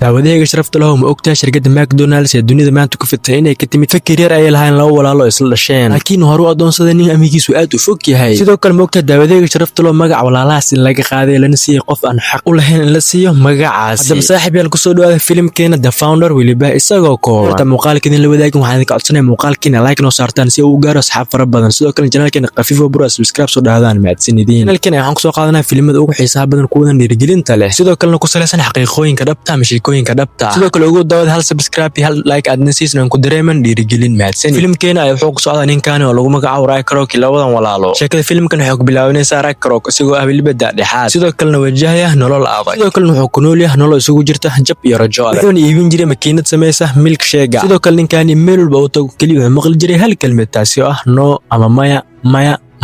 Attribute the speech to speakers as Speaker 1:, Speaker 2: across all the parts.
Speaker 1: daawadahayga sharafta leh ma ogtahay shirkadda McDonald's ee dunida maanta ku fitay inay ka timid fakir yar ay lahayn laba walaalo isla dhasheen laakiin hore u adoonsaday nin amigiisu aad u fog yahay sidoo kale ma ogtahay daawadahayga sharafta leh magac walaalahaas in laga qaaday lana siiyay qof aan xaq u lahayn in la siiyo magacaasi hadaba saaxiibayaal ku soo dhawaada filimkeena The Founder weliba isagoo kooban horta muuqaalkeena la wadaagin waxaan idinka codsanayaa muuqaalkeena like noo saartaan si uu u gaaro asxaab fara badan sidoo kale channelkeena qafiif oo buro subscribe soo dhaadaan mahadsanidin channelkeena waxaan ku soo qaadanaa filimada ugu xiisaha badan kuwa dhiirigelinta leh sidoo kale ku saleysan xaqiiqooyinka dhabta ama sheekooyinka dhabta sidoo kale ugu daawada hal subscribe iyo hal like aadna siisnaan ku dareeman dhiirigelin mahadsanid filimkeena ay wuxuu ku socdaa ninkan oo lagu magacaabo Ray Kroc labadan walaalo sheekada filimkan waxay ku bilaabanaysaa Ray Kroc isagoo ah weliba dhexaad sidoo kalena wajahaya nolol adag sidoo kale wuxuu ku nool yahay nolol isugu jirta jab iyo rajo wuxuu iibin jiray makiinad sameysa milkshake sidoo kale ninkan meel walba uu tago kaliya wuxuu maqli jiray hal kelmad taasi oo ah no ama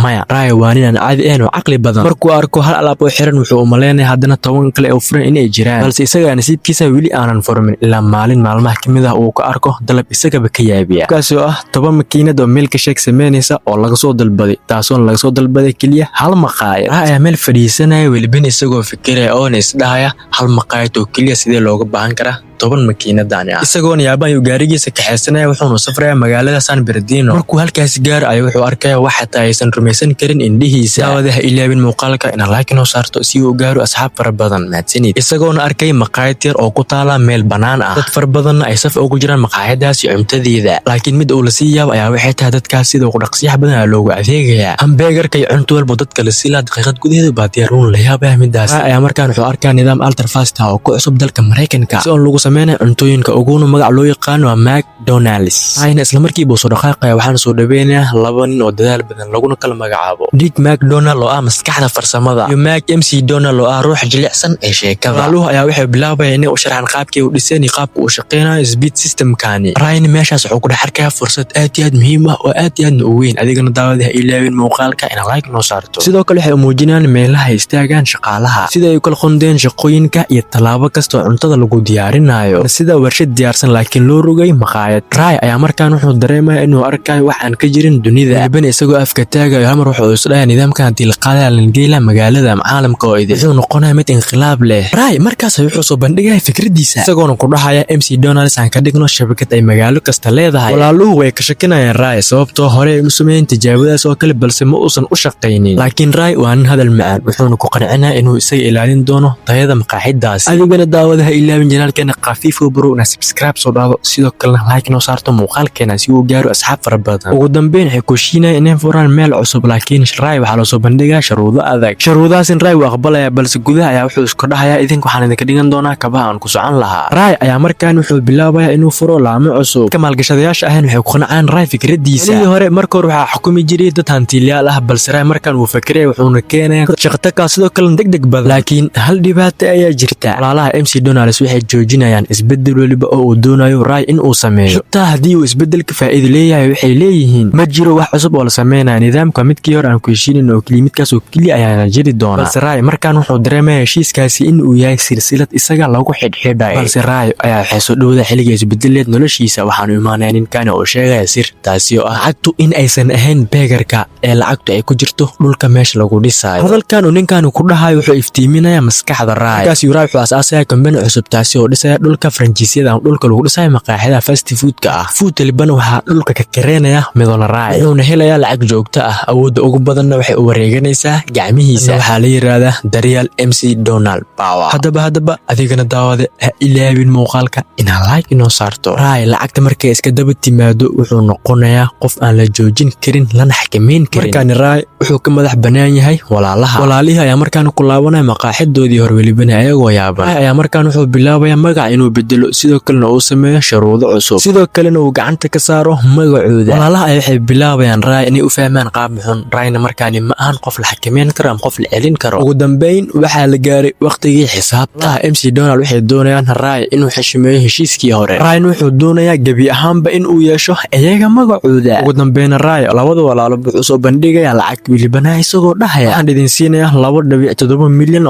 Speaker 1: maya Ray waa nin aan caadi ahayn oo caqli badan markuu arko hal alaab oo xiran wuxuu u maleynayaa haddana 10 kale oo furan inay jiraan balse isaga nasiibkiisa weli aanan furmin ilaa maalin maalmaha kamid ah uu ka arko dalab isagaba ka yaabiya kaasoo ah 10 makiinad oo milkshake sameynaysa oo laga soo dalbaday taasoo laga soo dalbaday kaliya hal maqaayad Ray ayaa meel fadhiisanaya weliba isagoo fikiraya oo isdhahaya hal maqaayad oo kaliya sidee looga baahan karaa 10 makiinadani ah isagoo yaabaan uu gaarigiisa ka xeesanaya wuxuu safraya magaalada San Bernardino markuu halkaas gaar ayuu wuxuu arkaya wax xitaa aysan rumaysan karin indhihiisa daawadaha ilaawin muuqaalka in like noo saarto si uu gaaro asxaab fara badan mahadsanid isagoo arkay maqaayad yar oo ku taala meel banaan ah dad far badan ay saf ugu jiraan maqaayadaasi cuntadeeda laakiin mid uu la siiyaa ayaa waxay tahay dadkaas sida ugu dhaqsiyaha badan loogu adeegaya hamburgerka iyo cunto walba dadka la siilaa daqiiqad gudaheeda baa diyaarun la yaabaa midaas ayaa markaan wuxuu arkaa nidaam ultra fast ah oo ku cusub dalka Mareykanka si lagu sameeyo cuntooyinka ugu magac loo yaqaan waa McDonald's ayna isla markiiba soo dhaqaaqay waxaan soo dhaweynayaa laba nin oo dadaal badan laguna kala magacaabo Dick McDonald oo ah maskaxda farsamada iyo Mac MC Donald oo ah ruux jilicsan ee sheekada walaalaha ayaa waxay bilaabayeen inay u sharxaan qaabkii uu dhisay qaabka uu shaqeynayo speed system-kaani Ryan meeshaas wuxuu ku dhex arkaa fursad aad iyo aad muhiim ah oo aad iyo aad u weyn adigana daawadaha ilaawin muuqaalka in like noo saarto sidoo kale waxay muujinayaan meelaha istaagaan shaqaalaha sida ay kala qondeen shaqooyinka iyo talaabo kasta oo cuntada lagu diyaarinayo sida warshad diyaarsan laakiin loo rogay maqaayad Ray ayaa markaan wuxuu dareemayaa inuu arkayo wax aan ka jirin dunida bani isagoo afka taagayo hamar wuxuu isdhayaa nidaamkan hadii la qaaday la geeyla magaalada caalamka oo idin wuxuu noqonayaa mid inqilaab leh Ray markaas wuxuu soo bandhigay fikradiisa isagoo ku dhaxaya MC Donald aan ka dhigno shabakad ay magaalo kasta leedahay walaaluhu way ka shakinayaan Ray sababtoo hore u sameeyeen tijaabadaas oo kale balse ma uusan u shaqeynin laakiin Ray waa nin hadal macaan wuxuu ku qancinayaa inuu isaga ilaalin doono tayada maqaaxidaas adigana daawadaha ilaawin janaalkeena qafiif bro na subscribe soo dhaado sidoo kale like noo saarto muuqaalkeena si uu gaaro asxaab fara badan ugu dambeyn waxay ku shiinayaan inay furaan meel cusub laakiin Ray waxa la soo bandhigaa shuruudo adag shuruudaas in Ray uu aqbalaya balse gudaha ayaa wuxuu isku dhahayaa idinku waxaan idinka dhigan doonaa kabaha aan ku socon lahaa Ray ayaa markaan wuxuu bilaabayaa inuu furo laamo cusub ka maalgashadayaasha aheen waxay ku qancaan Ray fikradiisa hore markii hore waxa xukumi jiray dad hantiilayaal ah balse Ray markaan uu fakiray wuxuu keenay shaqada ka sidoo kale degdeg badan laakiin hal dhibaato ayaa jirta walaalaha MC Donald waxay joojinayaan isbedel waliba oo uu doonayo Ray in uu sameeyo xitaa hadii uu isbedelka faa'iido leeyahay waxay leeyihiin ma jiro wax cusub oo la sameeyo nidaamka midkii hore aan ku heshiinin oo kaliya oo kaliya ayaa jiri doona balse Ray markaan wuxuu dareemayaa heshiiskaasi in uu yahay silsilad isaga lagu xidhxidhay balse Ray ayaa waxay soo dhawada xilliga isbedeleed noloshiisa waxaan u imaanayaa ninkan oo sheegaya sir taasi oo ah lacagtu in aysan ahayn beegarka ee lacagtu ay ku jirto dhulka meesha lagu dhisayo hadalkan uu ninkan ku dhahayo wuxuu iftiiminayaa maskaxda Ray kaasi Ray wuxuu aasaasayaa company cusub taasi oo dhisaya dhulka franchiseada dhulka lagu dhisay maqaaxidaha fast food-ka ah food liban waxa dhulka ka kareenaya midona Ray wuxuu helayaa lacag joogto ah awoodda ugu badanna waxay u wareeganaysaa gacmihiisa waxa la yiraahdaa Daryl MC Donald Power hadaba adigana daawada ha ilaawin muuqaalka ina like inoo saarto Ray lacagta markay iska daba timaado wuxuu noqonayaa qof aan la joojin karin lana xakameyn karin markaan Ray wuxuu ka madax banaan yahay walaalihi ayaa markaan ku laabanaya maqaaxidoodii hor welibana ayagoo yaaban ayaa markaan wuxuu bilaabayaa magac inuu bedelo sidoo kalena uu sameeyo shuruudo cusub sidoo kalena uu gacanta ka saaro magacooda walaalaha ay waxay bilaabayaan Ray inay u fahmaan qaab xun Rayna markaan ma ahan qof la xakameyn karo ama qof la celin karo ugu dambeyn waxa la gaaray waqtigii xisaabta MC Donald waxay doonayaan Ray inuu xishmeeyo heshiiskii hore Rayna wuxuu doonayaa gabi ahaanba in uu yeesho ayaga magacooda ugu dambeyn Ray labada walaalo wuxuu soo bandhigayaa lacag wilibana isagoo dhahaya waxaan idin siinayaa $2.7 milyan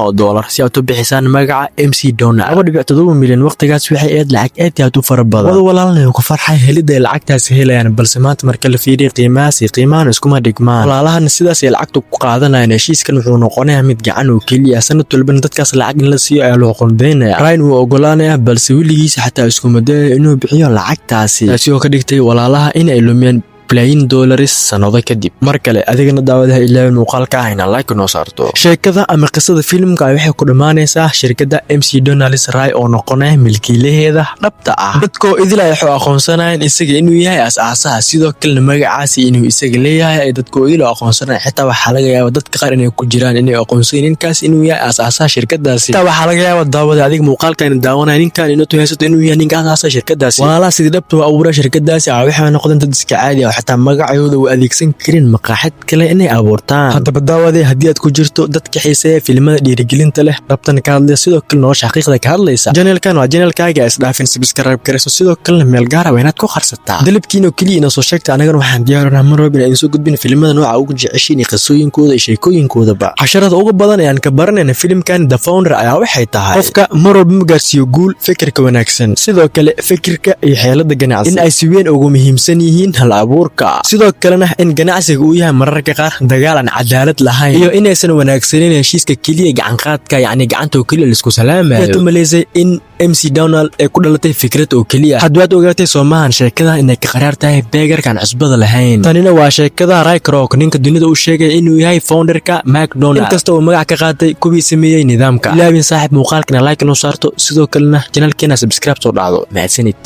Speaker 1: si aad u bixisaan magaca MC Donald $2.7 milyan waqtigaas waxay aad lacag aad u fara badan wada walaalna ku farxay helida lacagtaas helayaan balse maanta marka la fiiriyo qiimahan iskuma dhigmaan walaalahan sidaas ay lacagtu ku qaadanayaan heshiiskan wuxuu noqonayaa mid gacan oo kaliya sanad walba dadkaas lacag in la siiyo ayaa loo qoondeynaya Ryan wuu ogolaanaya balse wiligiisa xataa isku maday inuu bixiyo lacagtaasi taasi oo ka dhigtay walaalaha in ay lumiyaan $1,000,000 sanado kadib mar kale adigana daawadaha ilaa muuqaalka ahna like noo saarto sheekada ama qisada filimka waxay ku dhamaanaysaa shirkadda McDonald's Ray oo noqonaya milkiilaheeda dhabta ah dadkoo idil ay aqoonsanayaan isaga inuu yahay aasaasaha sidoo kale magacaasi inuu isaga leeyahay ay dadkoo idil aqoonsanayaan xitaa waxa laga yaabaa dadka qaar inay ku jiraan inay aqoonsanayaan ninkaas inuu yahay aasaasaha shirkadaasi xitaa waxa laga yaabaa daawada adiga muuqaalkan daawanaya ninkan inuu tuhaysato inuu yahay ninka aasaasaha shirkadaasi walaalaha sidii dhabta u abuuray shirkadaasi waxay noqdeen dad iska caadi ah xataa magacooda u adeegsan karin maqaaxid kale inay abuurtaan hadaba daawadee haddii aad ku jirto dadka xiiseeya filimada dhiirigelinta leh dhabtan ka hadlaya sidoo kale nolosha xaqiiqda ka hadlaysa channelkan waa channelkaaga isdhaafin subscribe garayso sidoo kale meel gaar ah inaad ku qarsataa dalabkiina kaliya inoo soo sheegta anagana waxaan diyaarinahay mar walba inaan soo gudbin filimada nooca ugu jeceshiin qisooyinkooda iyo sheekooyinkoodaba casharada ugu badan ee aan ka baranayna filimkan The Founder ayaa waxay tahay qofka mar walba ma gaarsiiyo guul fikirka wanaagsan sidoo kale fikirka iyo xeelada ganacsi in ay si weyn ugu muhiimsan yihiin hal abuurka sidoo kalena in ganacsiga uu yahay mararka qaar dagaal aan cadaalad lahayn iyo inaysan wanaagsaneyn heshiiska kaliya gacan qaadka yacni gacanta oo kaliya la isku salaamayo yaa tumaleysay in McDonald ay ku dhalatay fikrad oo kaliya hadwaad ogaatay Soomahan sheekada inay ka qaraar tahay beegarkan cusbada lahayn tanina waa sheekada Ray Kroc ninka dunida u sheegay inuu yahay founderka McDonald inkasta oo magac ka qaatay kuwii sameeyay nidaamka ilaabin saaxiib muuqaalkana like noo saarto sidoo kalena channelkeena subscribe soo dhacdo mahadsanid